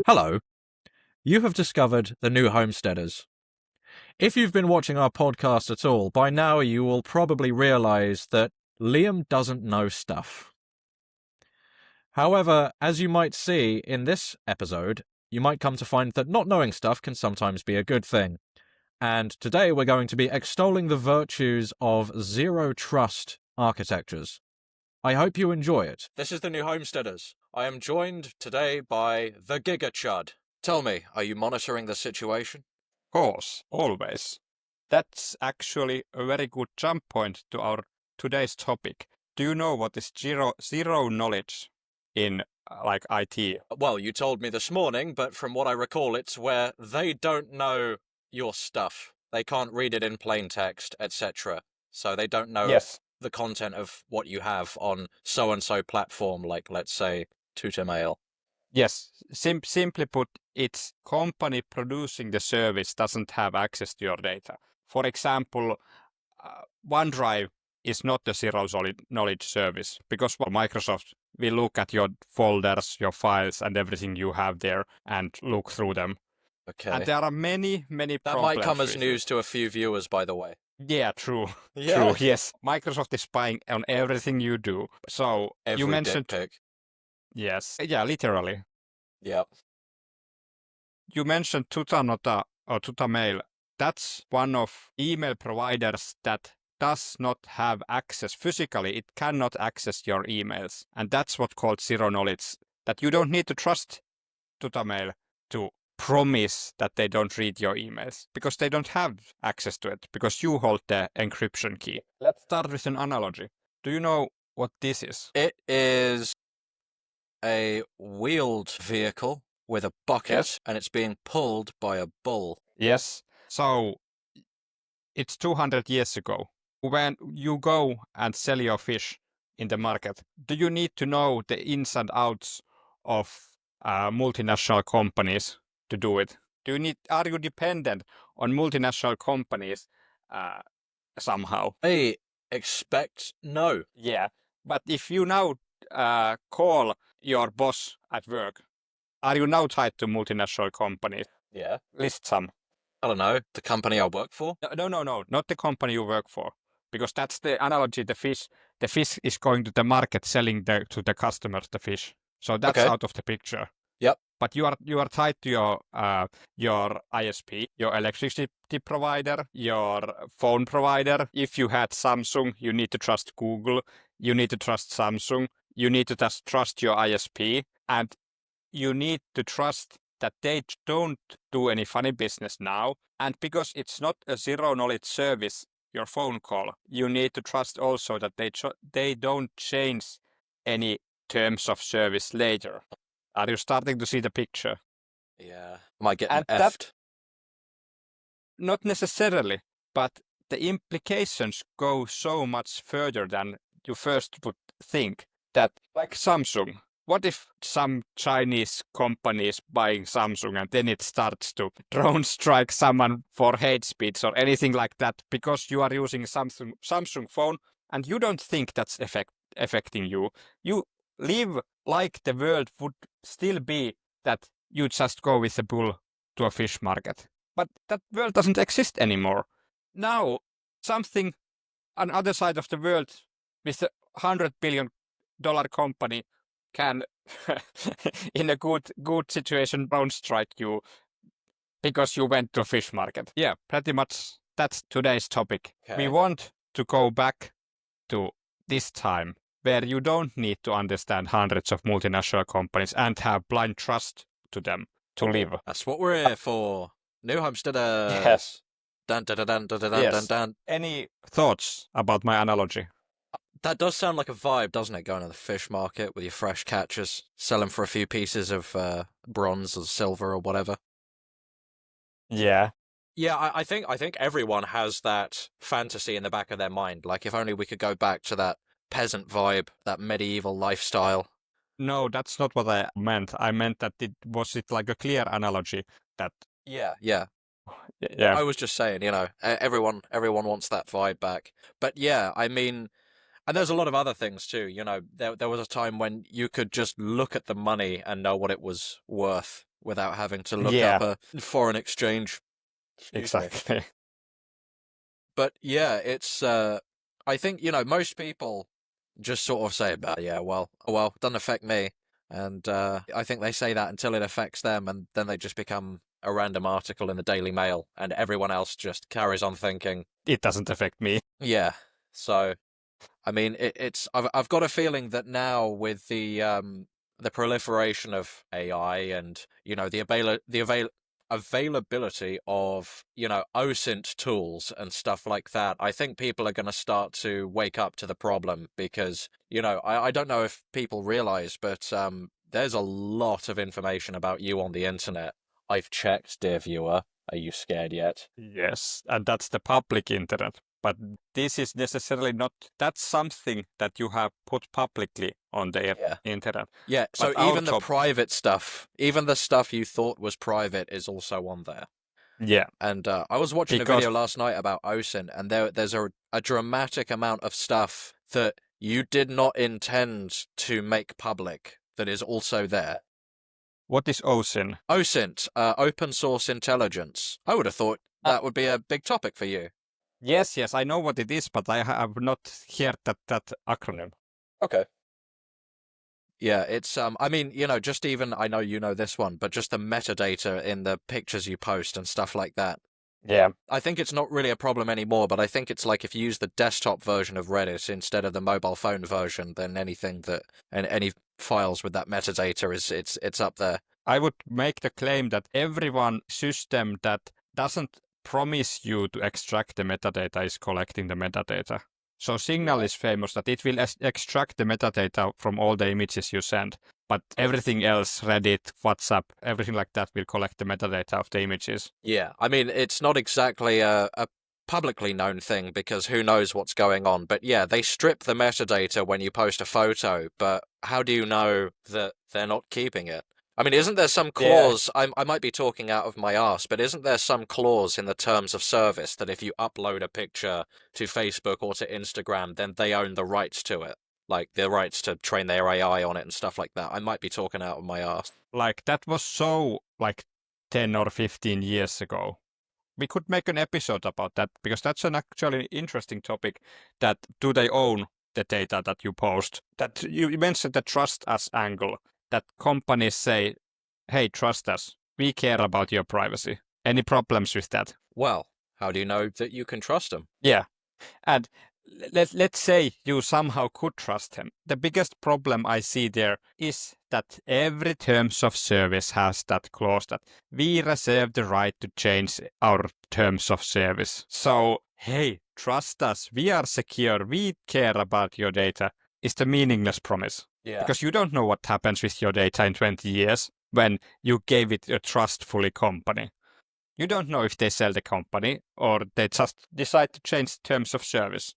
Hello. You have discovered the new Homesteaders. If you've been watching our podcast at all, by now you will probably realize that Liam doesn't know stuff. However, as you might see in this episode, you might come to find that not knowing stuff can sometimes be a good thing. And today we're going to be extolling the virtues of zero-trust architectures. I hope you enjoy it. This is the new Homesteaders. I am joined today by the Giga Chud. Tell me, are you monitoring the situation? Course, always. That's actually a very good jump point to our today's topic. Do you know what is zero knowledge in IT? Well, you told me this morning, but from what I recall, it's where they don't know your stuff. They can't read it in plain text, etc. So they don't know the content of what you have on so-and-so platform, like, let's say, Mail. Yes, simply put, its company producing the service doesn't have access to your data. For example, OneDrive is not a zero-knowledge service because Microsoft will look at your folders, your files, and everything you have there and look through them. Okay. And there are many That problems. might come as news to a few viewers, by the way. Yeah, true. Yeah. True, yes. Microsoft is spying on everything you do. So Every you mentioned... dick pic. Yes. Yeah, literally. Yep. You mentioned Tutanota or Tutamail. That's one of email providers that does not have access physically. It cannot access your emails. And that's what's called zero knowledge. That you don't need to trust Tutamail to promise that they don't read your emails because they don't have access to it because you hold the encryption key. Let's start with an analogy. Do you know what this is? It is a wheeled vehicle with a bucket, and it's being pulled by a bull. Yes. So it's 200 years ago. When you go and sell your fish in the market, do you need to know the ins and outs of multinational companies to do it? Are you dependent on multinational companies somehow? I expect no. Yeah. But if you now call your boss at work, are you now tied to multinational companies? Yeah. List some. I don't know. The company I work for? No, not the company you work for. Because that's the analogy, the fish is going to the market selling to the customers the fish. So that's Okay. out of the picture. Yep. But you are tied to your ISP, your electricity provider, your phone provider. If you had Samsung, you need to trust Google. You need to trust Samsung. You need to just trust your ISP. And you need to trust that they don't do any funny business now. And because it's not a zero-knowledge service, your phone call, you need to trust also that they don't change any terms of service later. Are you starting to see the picture? Yeah. Am I getting And effed? Not necessarily, but the implications go so much further than you first would think. That, like Samsung, what if some Chinese company is buying Samsung and then it starts to drone strike someone for hate speech or anything like that because you are using Samsung phone and you don't think that's affecting you? You live like the world would still be that you just go with a bull to a fish market. But that world doesn't exist anymore. Now, something on the other side of the world with $100 billion company can, in a good situation, don't strike you because you went to a fish market. Yeah, pretty much that's today's topic. Okay. We want to go back to this time where you don't need to understand hundreds of multinational companies and have blind trust to them to live. That's what we're here for. New Homesteaders. Yes. Dun, dun, dun, dun, dun, dun, Yes. dun, dun. Any thoughts about my analogy? That does sound like a vibe, doesn't it? Going to the fish market with your fresh catches, selling for a few pieces of bronze or silver or whatever. Yeah. Yeah, I think everyone has that fantasy in the back of their mind. Like, if only we could go back to that peasant vibe, that medieval lifestyle. No, that's not what I meant. I meant that it like a clear analogy that... Yeah. Yeah. I was just saying, everyone wants that vibe back. But yeah, I mean, and there's a lot of other things too. There was a time when you could just look at the money and know what it was worth. without having to look Yeah. up a foreign exchange. Excuse me. Exactly. But yeah, it's I think, most people just sort of say, yeah, well, doesn't affect me. And I think they say that until it affects them, and then they just become a random article in the Daily Mail, and everyone else just carries on thinking, It doesn't affect me. yeah. So, I mean, I've got a feeling that now with the proliferation of AI and the availability of OSINT tools and stuff like that, I think people are going to start to wake up to the problem because I don't know if people realize, but there's a lot of information about you on the internet. I've checked, dear viewer. Are you scared yet? Yes, and that's the public internet. But this is necessarily not, that's something that you have put publicly on the internet. Yeah, so But even the private stuff, even the stuff you thought was private is also on there. Yeah. And I was watching a video last night about OSINT, and there's a dramatic amount of stuff that you did not intend to make public that is also there. What is OSINT? OSINT, open source intelligence. I would have thought that would be a big topic for you. Yes, I know what it is, but I have not heard that acronym. Okay. Yeah, it's I mean, just even, I know you know this one, but just the metadata in the pictures you post and stuff like that. Yeah. I think it's not really a problem anymore, but I think it's like if you use the desktop version of Reddit instead of the mobile phone version, then anything that and any files with that metadata it's up there. I would make the claim that everyone system that doesn't promise you to extract the metadata is collecting the metadata. So Signal is famous that it will extract the metadata from all the images you send, but everything else, Reddit, WhatsApp, everything like that will collect the metadata of the images. Yeah, I mean, it's not exactly a publicly known thing because who knows what's going on, but yeah, they strip the metadata when you post a photo, but how do you know that they're not keeping it? I mean, isn't there some clause, I might be talking out of my arse, but isn't there some clause in the terms of service that if you upload a picture to Facebook or to Instagram, then they own the rights to it? Like, the rights to train their AI on it and stuff like that. I might be talking out of my arse. Like, that was so, 10 or 15 years ago. We could make an episode about that, because that's an actually interesting topic, that do they own the data that you post? That you mentioned the trust us angle, that companies say, hey, trust us, we care about your privacy. Any problems with that? Well, how do you know that you can trust them? Yeah, and let's say you somehow could trust him. The biggest problem I see there is that every terms of service has that clause that we reserve the right to change our terms of service. So, hey, trust us, we are secure, we care about your data. It's the meaningless promise. Yeah. Because you don't know what happens with your data in 20 years when you gave it a trustfully company. You don't know if they sell the company or they just decide to change terms of service.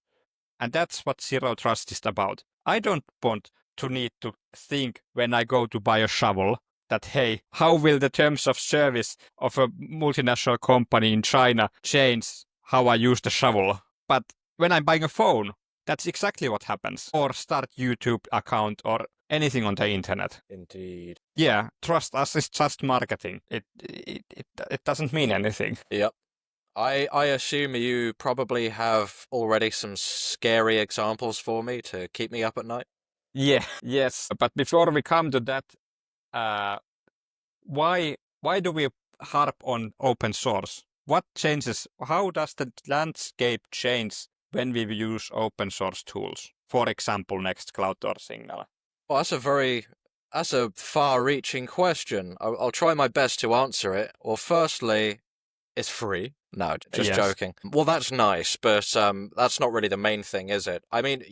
And that's what zero trust is about. I don't want to need to think when I go to buy a shovel that, hey, how will the terms of service of a multinational company in China change how I use the shovel? But when I'm buying a phone, that's exactly what happens. Or start YouTube account or anything on the internet. Indeed. Yeah, trust us is just marketing. It doesn't mean anything. Yep. I assume you probably have already some scary examples for me to keep me up at night. Yeah, yes. But before we come to that, why do we harp on open source? What changes? How does the landscape change when we use open source tools? For example, Nextcloud or Signal. Well, that's a far-reaching question. I'll try my best to answer it. Well, firstly, it's free. No, just joking. Well, that's nice, but that's not really the main thing, is it? I mean,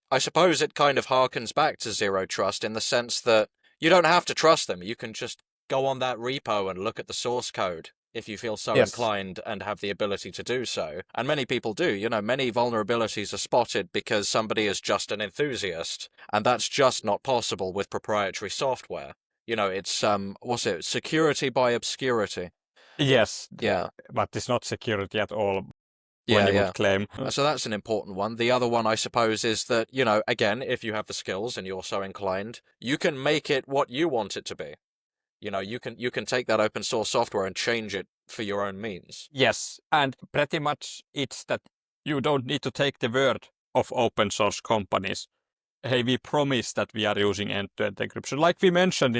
I suppose it kind of harkens back to zero trust in the sense that you don't have to trust them. You can just go on that repo and look at the source code if you feel so inclined and have the ability to do so. And many people do. Many vulnerabilities are spotted because somebody is just an enthusiast, and that's just not possible with proprietary software. It's security by obscurity. Yes. Yeah. But it's not security at all. Yeah, one would claim. So that's an important one. The other one, I suppose, is that, again, if you have the skills and you're so inclined, you can make it what you want it to be. you can take that open source software and change it for your own means. Yes, and pretty much it's that you don't need to take the word of open source companies. Hey, we promise that we are using end-to-end encryption. Like we mentioned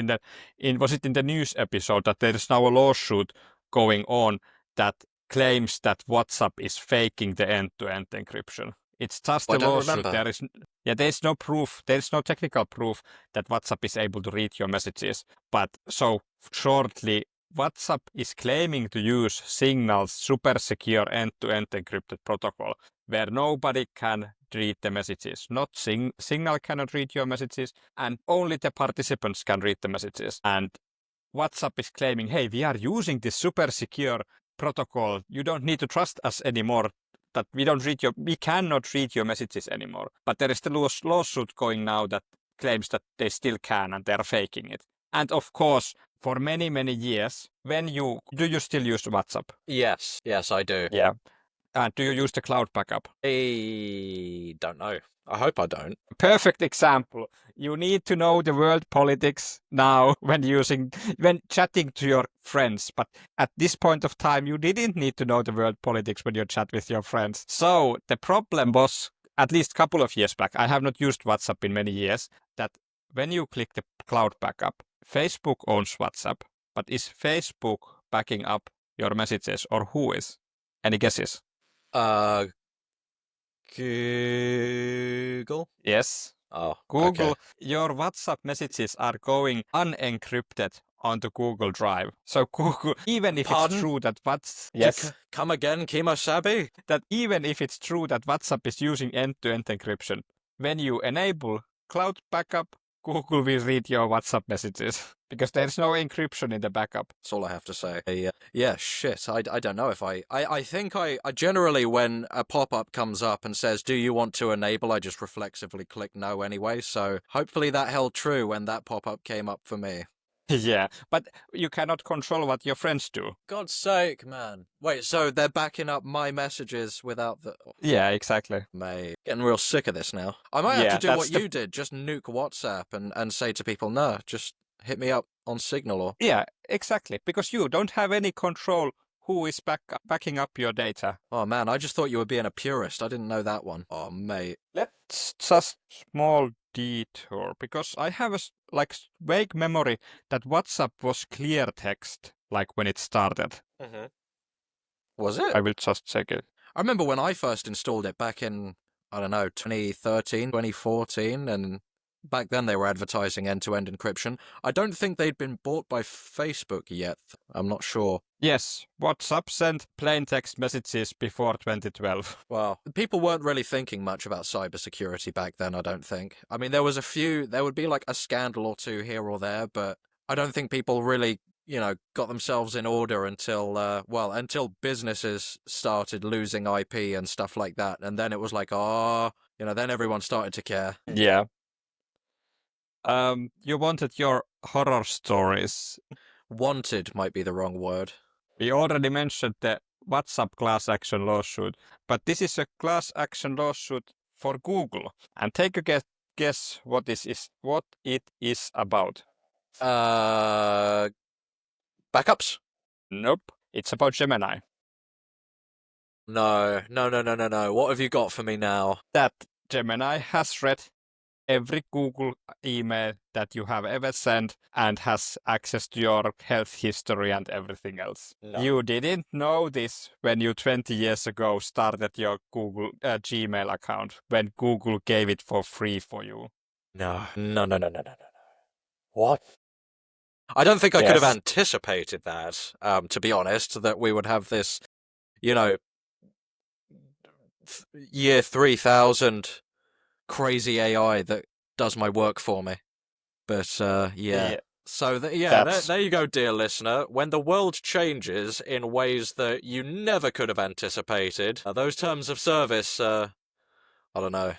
was it in the news episode that there is now a lawsuit going on that claims that WhatsApp is faking the end-to-end encryption. It's just a lawsuit. There is no proof. There is no technical proof that WhatsApp is able to read your messages. But so shortly, WhatsApp is claiming to use Signal's super secure end-to-end encrypted protocol, where nobody can read the messages. Not Signal cannot read your messages, and only the participants can read the messages. And WhatsApp is claiming, hey, we are using this super secure protocol. You don't need to trust us anymore. That we cannot read your messages anymore. But there is the lawsuit going now that claims that they still can and they're faking it. And of course, for many, many years, do you still use WhatsApp? Yes, I do. Yeah. And do you use the cloud backup? I don't know. I hope I don't. Perfect example. You need to know the world politics now when chatting to your friends. But at this point of time, you didn't need to know the world politics when you chat with your friends. So the problem was, at least a couple of years back, I have not used WhatsApp in many years, that when you click the cloud backup, Facebook owns WhatsApp. But is Facebook backing up your messages, or who is? Any guesses? Google? Yes. Oh, Google, okay. Your WhatsApp messages are going unencrypted onto Google Drive. So Google, even if Pardon? it's true that Come again, Kimosabi? That even if it's true that WhatsApp is using end-to-end encryption, when you enable cloud backup, Google will read your WhatsApp messages because there's no encryption in the backup. That's all I have to say. Yeah, shit. I don't know if I think I generally, when a pop-up comes up and says, do you want to enable, I just reflexively click no anyway. So hopefully that held true when that pop-up came up for me. Yeah, but you cannot control what your friends do. God's sake, man. Wait, so they're backing up my messages without the... Yeah, exactly. Mate, getting real sick of this now. I might have to do what you did, just nuke WhatsApp and say to people, no, just hit me up on Signal or... Yeah, exactly, because you don't have any control who is backing up your data. Oh man, I just thought you were being a purist. I didn't know that one. Oh mate. Let's just small detour, because I have a vague memory that WhatsApp was clear text when it started. Mm-hmm. Was it? I will just check it. I remember when I first installed it back in, I don't know, 2013, 2014, and back then they were advertising end-to-end encryption. I don't think they'd been bought by Facebook yet. I'm not sure. Yes, WhatsApp sent plain text messages before 2012. Well, people weren't really thinking much about cybersecurity back then, I don't think. I mean, there would be a scandal or two here or there, but I don't think people really, got themselves in order until businesses started losing IP and stuff like that. And then it was then everyone started to care. Yeah. You wanted your horror stories. Wanted might be the wrong word. We already mentioned the WhatsApp class action lawsuit, but this is a class action lawsuit for Google. And take a guess what it is about. Backups? Nope. It's about Gemini. No. What have you got for me now? That Gemini has read every Google email that you have ever sent and has access to your health history and everything else. No. You didn't know this when you 20 years ago started your Google Gmail account, when Google gave it for free for you. No. What? I don't think I could have anticipated that, to be honest, that we would have this, year 3000 crazy AI that does my work for me. But, yeah. So, there you go, dear listener. When the world changes in ways that you never could have anticipated, those terms of service, I don't know,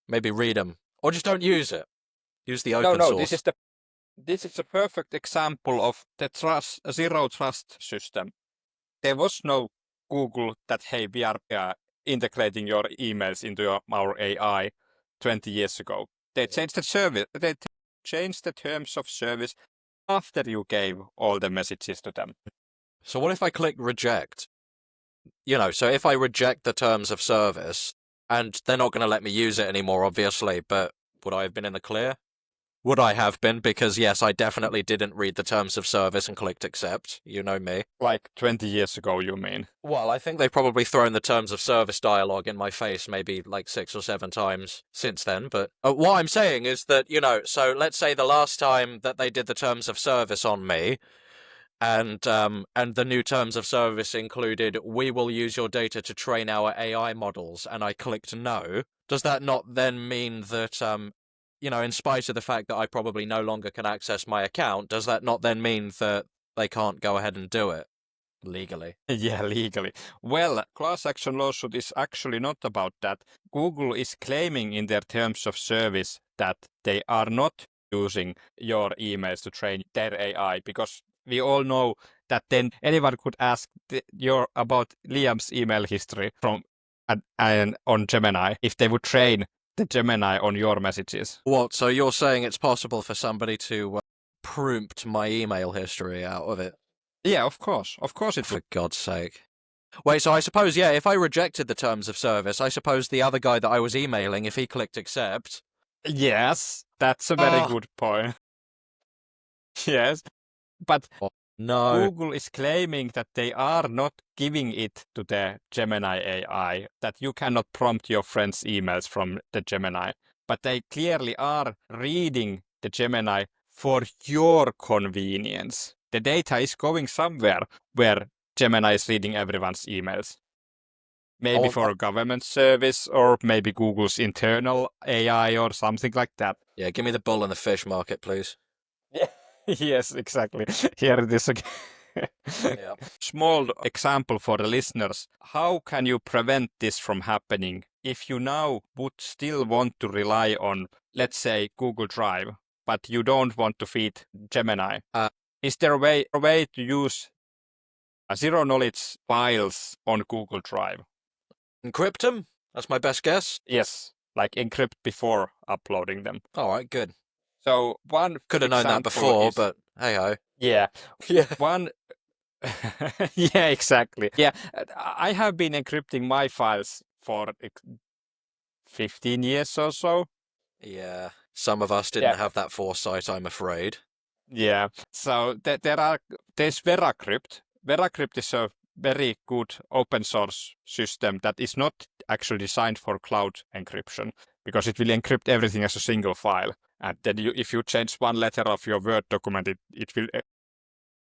maybe read them. Or just don't use it. Use the open source. This is a perfect example of the zero trust system. There was no Google that, hey, we are integrating your emails into our AI 20 years ago. They changed the service. They changed the terms of service after you gave all the messages to them. So what if I click reject? So if I reject the terms of service, and they're not going to let me use it anymore, obviously, but would I have been in the clear? Would I have been? Because yes, I definitely didn't read the terms of service and clicked accept. You know me. Like 20 years ago, you mean? Well, I think they've probably thrown the terms of service dialogue in my face maybe like 6 or 7 times since then. But what I'm saying is that, so let's say the last time that they did the terms of service on me, and the new terms of service included, we will use your data to train our AI models, and I clicked no. Does that not then mean that, in spite of the fact that I probably no longer can access my account, does that not then mean that they can't go ahead and do it legally? Yeah, legally. Well, class action lawsuit is actually not about that. Google is claiming in their terms of service that they are not using your emails to train their AI, because we all know that then anyone could ask about Liam's email history from and on Gemini if they would train the Gemini on your messages. What, so you're saying it's possible for somebody to prompt my email history out of it? Yeah, of course. Of course it For would. God's sake. Wait, so I suppose, yeah, if I rejected the terms of service, I suppose the other guy that I was emailing, if he clicked accept... Yes, that's a very good point. Yes, but No. Google is claiming that they are not giving it to the Gemini AI, that you cannot prompt your friends' emails from the Gemini, but they clearly are reading the Gemini for your convenience. The data is going somewhere where Gemini is reading everyone's emails. Maybe for a government service, or maybe Google's internal AI or something like that. Yeah, give me the bull in the fish market, please. Yeah. Yes, exactly. Here it is again. Yeah. Small example for the listeners. How can you prevent this from happening if you now would still want to rely on, let's say, Google Drive, but you don't want to feed Gemini? Is there a way to use zero-knowledge files on Google Drive? Encrypt them? That's my best guess. Yes, like encrypt before uploading them. All right, good. So one could have known that before, but hey ho. Yeah. Yeah. One. Yeah, exactly. Yeah, I have been encrypting my files for 15 years or so. Yeah, some of us didn't have that foresight, I'm afraid. Yeah, so there's VeraCrypt. VeraCrypt is a very good open source system that is not actually designed for cloud encryption, because it will encrypt everything as a single file. And then if you change one letter of your Word document, it will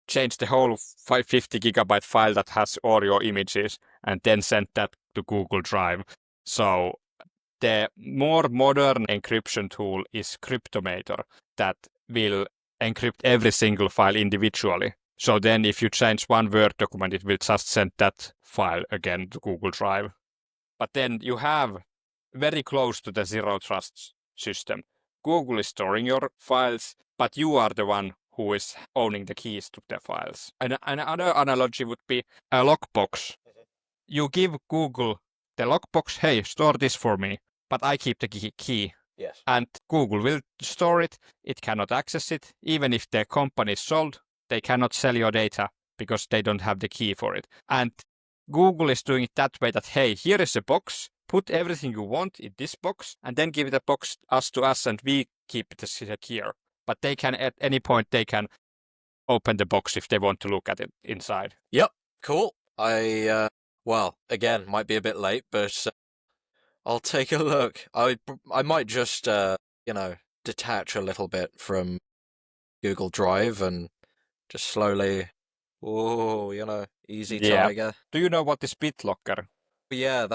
change the whole 550 gigabyte file that has all your images and then send that to Google Drive. So the more modern encryption tool is Cryptomator, that will encrypt every single file individually. So then if you change one Word document, it will just send that file again to Google Drive. But then you have very close to the zero trust system. Google is storing your files, but you are the one who is owning the keys to the files. And another analogy would be a lockbox. You give Google the lockbox, hey, store this for me, but I keep the key. Yes. And Google will store it. It cannot access it. Even if the company is sold, they cannot sell your data because they don't have the key for it. And Google is doing it that way, that, hey, here is a box, put everything you want in this box, and then give the box to us, and we keep it secure. But they can, at any point, they can open the box if they want to look at it inside. Yep, cool. Well, again, might be a bit late, but I'll take a look. I might just, detach a little bit from Google Drive and just slowly, easy tiger. Do you know what is BitLocker? Yeah,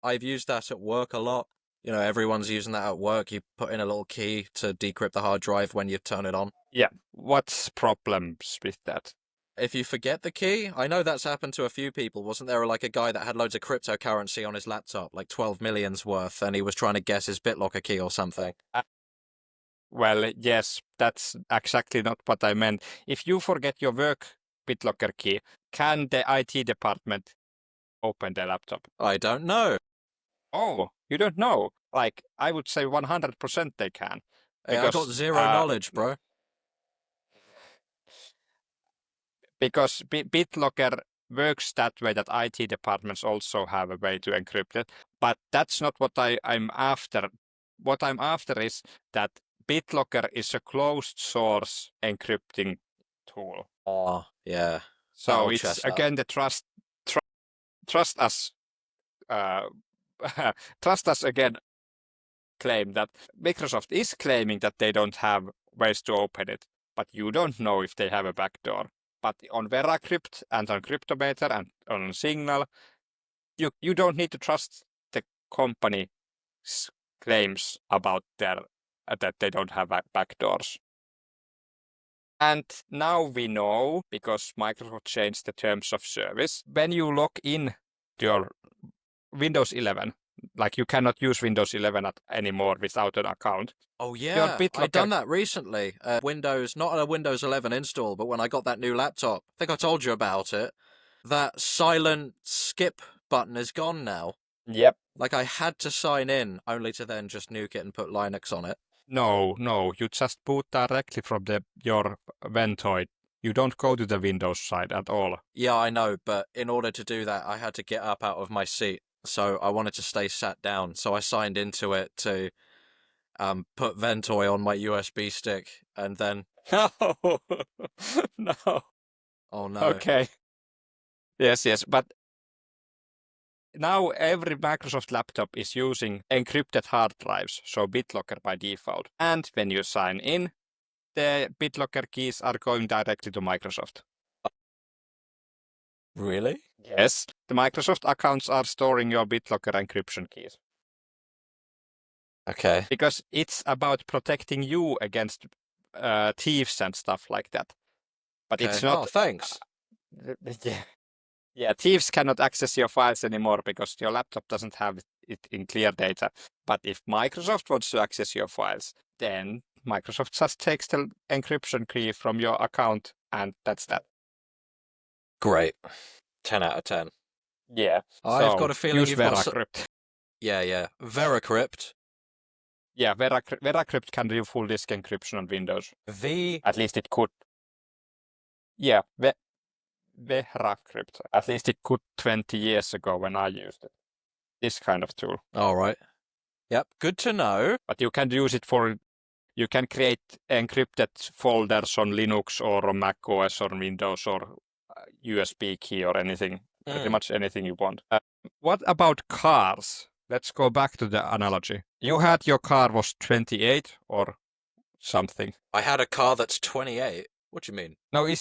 I've used that at work a lot. Everyone's using that at work. You put in a little key to decrypt the hard drive when you turn it on. Yeah. What's problems with that? If you forget the key, I know that's happened to a few people. Wasn't there like a guy that had loads of cryptocurrency on his laptop, like 12 million's worth, and he was trying to guess his BitLocker key or something? Well, yes, that's exactly not what I meant. If you forget your work BitLocker key, can the IT department open the laptop? I don't know. Oh, you don't know? Like, I would say 100% they can. Hey, I got zero knowledge, bro. because BitLocker works that way, that IT departments also have a way to encrypt it. But that's not what I'm after. What I'm after is that BitLocker is a closed source encrypting tool. Oh, yeah. So old it's chestnut. again the trust us trust us again claim that Microsoft is claiming that they don't have ways to open it, but you don't know if they have a backdoor. But on VeraCrypt and on Cryptomator and on Signal, you don't need to trust the company's claims about their that they don't have backdoors. And now we know, because Microsoft changed the terms of service, when you log in to your Windows 11, like you cannot use Windows 11 anymore without an account. Oh yeah, BitLocker- I've done that recently. Windows, not a Windows 11 install, but when I got that new laptop, I think I told you about it. That silent skip button is gone now. Yep. Like I had to sign in, only to then just nuke it and put Linux on it. No, you just boot directly from your Ventoid. You don't go to the Windows side at all. Yeah, I know, but in order to do that, I had to get up out of my seat. So I wanted to stay sat down. So I signed into it to put Ventoy on my USB stick, and then No, no. oh no. Okay. Yes, but now every Microsoft laptop is using encrypted hard drives, so BitLocker by default. And when you sign in, the BitLocker keys are going directly to Microsoft. Really? Yes. The Microsoft accounts are storing your BitLocker encryption keys. Okay. Because it's about protecting you against thieves and stuff like that. But Okay. it's not. Oh, thanks. Yeah, thieves cannot access your files anymore because your laptop doesn't have it in clear data. But if Microsoft wants to access your files, then Microsoft just takes the encryption key from your account, and that's that. Great. 10 out of 10. Yeah. I've got a feeling use you've got VeraCrypt. Yeah. VeraCrypt. Yeah, VeraCrypt can do full disk encryption on Windows. At least it could. Yeah, VeraCrypt. At least it could 20 years ago when I used it. This kind of tool. All right. Yep. Good to know. But you can use it you can create encrypted folders on Linux or on Mac OS or Windows or USB key or anything. Pretty much anything you want. What about cars? Let's go back to the analogy. You had your car was 28 or something. I had a car that's 28. What do you mean? No,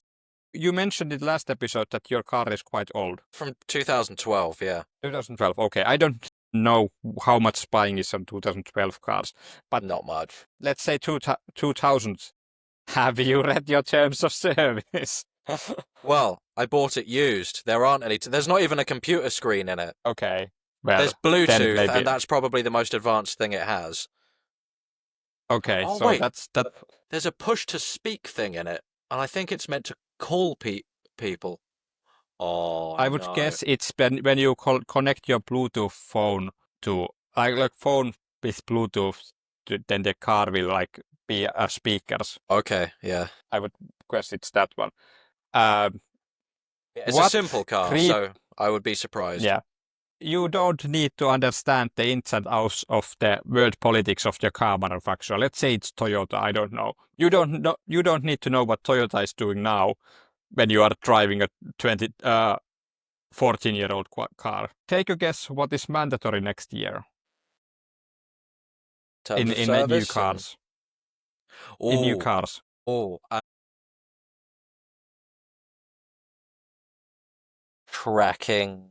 you mentioned in last episode that your car is quite old. From 2012, yeah. 2012, okay. I don't know how much buying is on 2012 cars, but not much. Let's say 2000. Have you read your terms of service? Well, I bought it used. There aren't any. There's not even a computer screen in it. Okay. Well, there's Bluetooth, and that's probably the most advanced thing it has. Okay, oh, so wait. that's that. There's a push-to-speak thing in it, and I think it's meant to call people. Oh, I would guess it's when you connect your Bluetooth phone to like phone with Bluetooth, then the car will like be speakers. Okay, yeah. I would guess it's that one. It's a simple car, so I would be surprised. Yeah. You don't need to understand the ins and outs of the world politics of the car manufacturer. Let's say it's Toyota. I don't know. You don't need to know what Toyota is doing now when you are driving a 14-year-old car. Take a guess what is mandatory next year in new cars. In new cars. Tracking.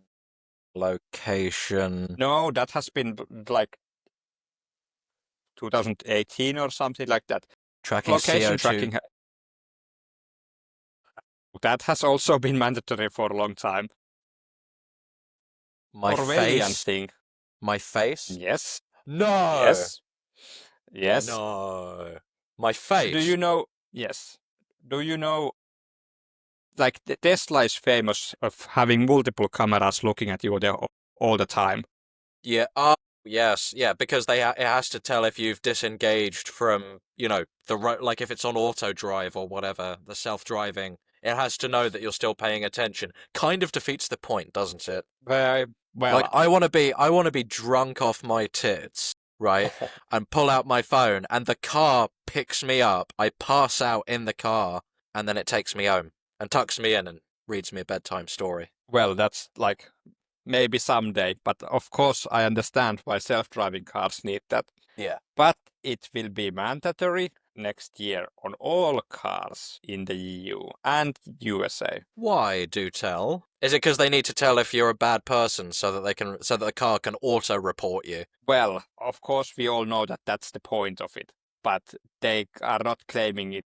Location. No, that has been like 2018 or something like that. Tracking location CO2. Tracking. That has also been mandatory for a long time. My face. Thing. My face? Yes. No. Yes. No. My face. Do you know? Yes. Do you know? Like Tesla is famous of having multiple cameras looking at you all the time. Yeah. Yes. Yeah. Because it has to tell if you've disengaged from, the road. Like if it's on auto drive or whatever, the self-driving. It has to know that you're still paying attention. Kind of defeats the point, doesn't it? Well, Like, I want to be drunk off my tits, right? And pull out my phone, and the car picks me up. I pass out in the car, and then it takes me home and tucks me in and reads me a bedtime story. well, that's like maybe someday, but of course I understand why self-driving cars need that. Yeah. But it will be mandatory next year on all cars in the EU and USA. Why, do tell? Is it because they need to tell if you're a bad person so that the car can auto-report you? Well, of course we all know that that's the point of it, but they are not claiming it.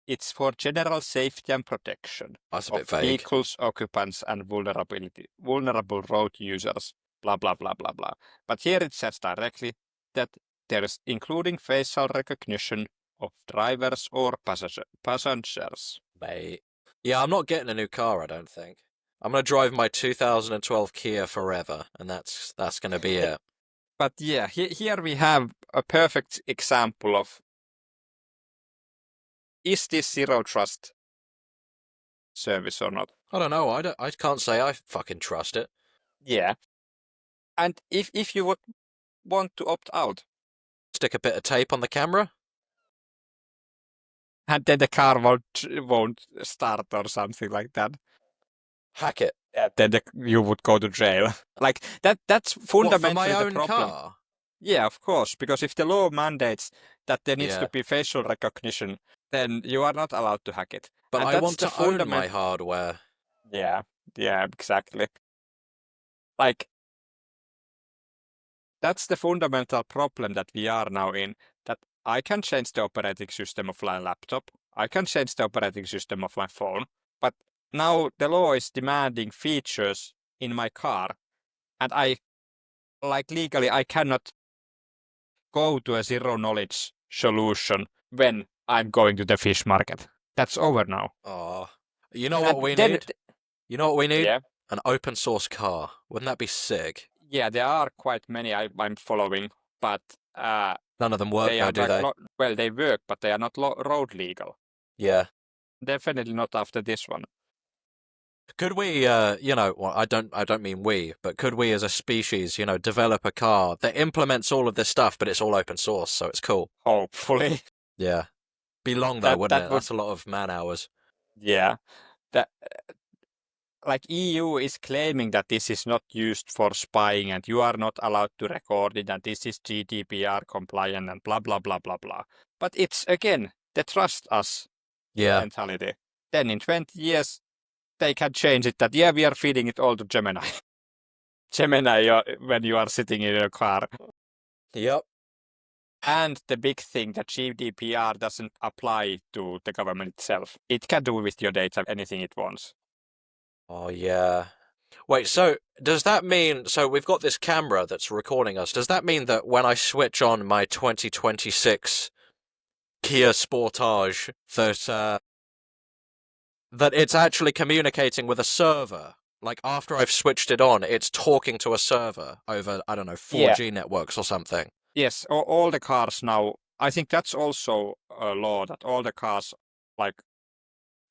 It's for general safety and protection That's a of bit vague. vehicles, occupants, and vulnerable road users, blah, blah, blah, blah, blah. But here it says directly that there's including facial recognition of drivers or passengers. Mate. Yeah, I'm not getting a new car, I don't think. I'm going to drive my 2012 Kia forever, and that's going to be it. But yeah, here we have a perfect example of, is this zero trust service or not? I don't know. I can't say I fucking trust it. Yeah. And if you would want to opt out, Stick a bit of tape on the camera. and then the car won't start or something like that, Hack it. then you would go to jail. Like that's fundamentally What, for my the own problem. car? Yeah, of course, because if the law mandates that there needs Yeah. to be facial recognition, then you are not allowed to hack it. But And I that's want the to own my fundament- hardware. Yeah, exactly. Like, that's the fundamental problem that we are now in, that I can change the operating system of my laptop, I can change the operating system of my phone, but now the law is demanding features in my car, and legally, I cannot go to a zero-knowledge solution when I'm going to the fish market. That's over now. Oh, you know And what we then- need? You know what we need? Yeah. An open source car. Wouldn't that be sick? Yeah, there are quite many I'm following, but None of them work they though, are do they? well, they work, but they are not road legal. Yeah. Definitely not after this one. Could we, well, I don't mean we, but could we as a species, develop a car that implements all of this stuff, but it's all open source, so it's cool? Hopefully. Yeah. Be long though, That- wouldn't that it? would- That's a lot of man hours. Yeah. That like EU is claiming that this is not used for spying and you are not allowed to record it and this is GDPR compliant and blah blah blah blah blah. But it's again the trust us Yeah. mentality. Then in 20 years they can change it that we are feeding it all to Gemini. Gemini when you are sitting in your car. Yep. And the big thing that GDPR doesn't apply to the government itself. It can do with your data anything it wants. Oh, yeah. Wait, so does that mean, so we've got this camera that's recording us. Does that mean that when I switch on my 2026 Kia Sportage, that it's actually communicating with a server? Like after I've switched it on, it's talking to a server over, I don't know, 4G networks or something. Yes, all the cars now, I think that's also a law that all the cars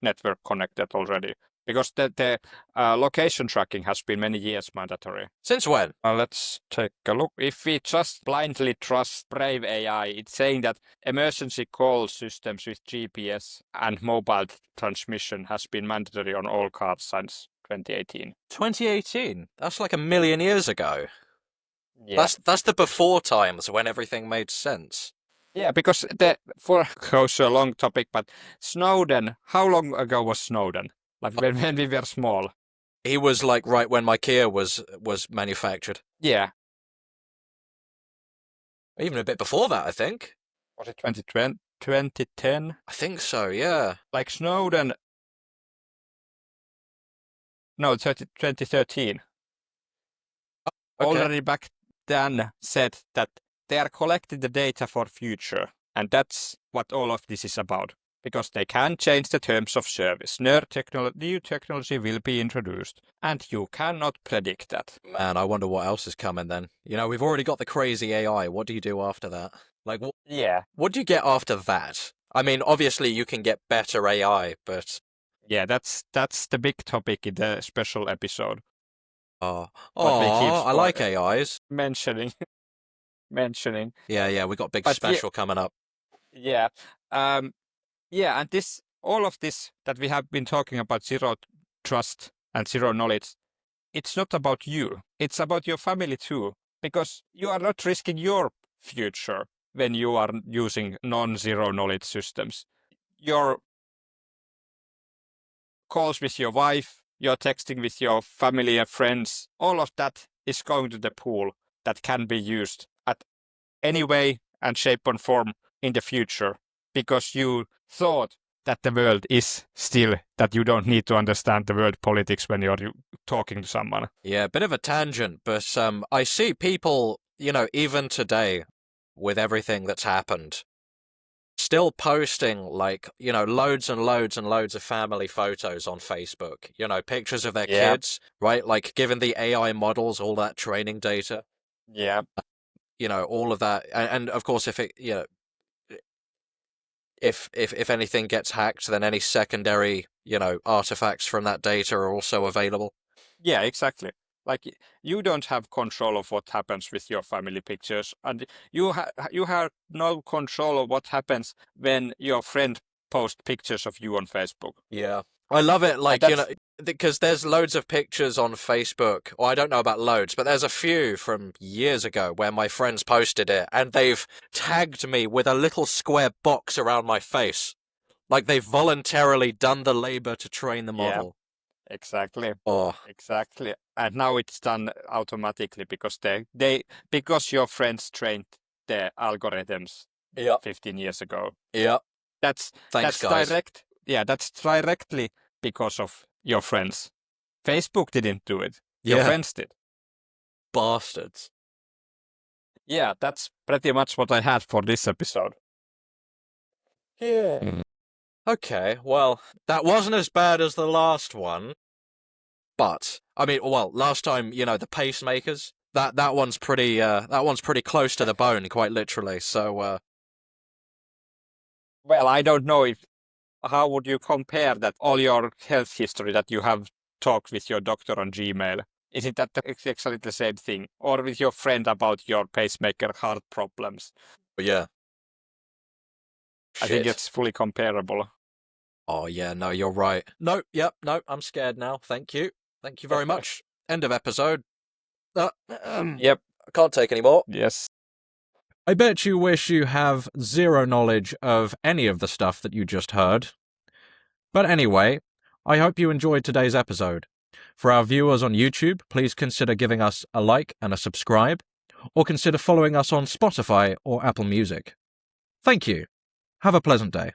network connected already. Because the location tracking has been many years mandatory. Since when? Let's take a look. If we just blindly trust Brave AI, it's saying that emergency call systems with GPS and mobile transmission has been mandatory on all cars since 2018. 2018? That's like a million years ago. Yeah, That's the before times when everything made sense. yeah, because goes a long topic, but Snowden, how long ago was Snowden? Like when we were small. He was like right when my Kia was manufactured. Yeah. Even a bit before that, I think. Was it 2020, 2010? I think so, yeah. Like Snowden. No, 2013. Okay. Already back then said that they are collecting the data for future. And that's what all of this is about. Because they can change the terms of service. New technology will be introduced. And you cannot predict that. Man, I wonder what else is coming then. We've already got the crazy AI. What do you do after that? Like, Yeah. what do you get after that? I mean, obviously you can get better AI, but Yeah, that's the big topic in the special episode. Oh, What we keep I like AIs. mentioning. Yeah, we got big But special coming up. Yeah. Um, yeah, and all of this that we have been talking about zero trust and zero knowledge, it's not about you. It's about your family too, because you are not risking your future when you are using non-zero knowledge systems. Your calls with your wife, your texting with your family and friends, all of that is going to the pool that can be used at any way and shape and form in the future, because you thought that the world is still that you don't need to understand the world politics when you're talking to someone. Yeah, a bit of a tangent, but I see people, even today, with everything that's happened, still posting loads and loads and loads of family photos on Facebook. Pictures of their kids, right? Like giving the AI models all that training data. Yeah. All of that, and of course, if it, if anything gets hacked, then any secondary, artifacts from that data are also available. Yeah, exactly. Like you don't have control of what happens with your family pictures, and you have no control of what happens when your friend posts pictures of you on Facebook. Yeah, I love it. Because there's loads of pictures on Facebook, or I don't know about loads, but there's a few from years ago where my friends posted it, and they've tagged me with a little square box around my face. Like they've voluntarily done the labor to train the model. Exactly. Oh. Exactly. And now it's done automatically because because your friends trained the algorithms 15 years ago. Yeah. That's guys. direct. Yeah, that's directly because of your friends. Facebook didn't do it. Your friends did. Bastards. Yeah, that's pretty much what I had for this episode. Yeah. Okay, well, that wasn't as bad as the last one. But I mean, well, last time, the pacemakers, that one's pretty close to the bone, quite literally. So well, I don't know how would you compare that all your health history that you have talked with your doctor on Gmail? Isn't that exactly the same thing? Or with your friend about your pacemaker heart problems? yeah. I think it's fully comparable. Oh yeah, no, you're right. No, I'm scared now. Thank you very much. End of episode. Yep. I can't take any more. Yes. I bet you wish you have zero knowledge of any of the stuff that you just heard. But anyway, I hope you enjoyed today's episode. For our viewers on YouTube, please consider giving us a like and a subscribe, or consider following us on Spotify or Apple Music. Thank you. Have a pleasant day.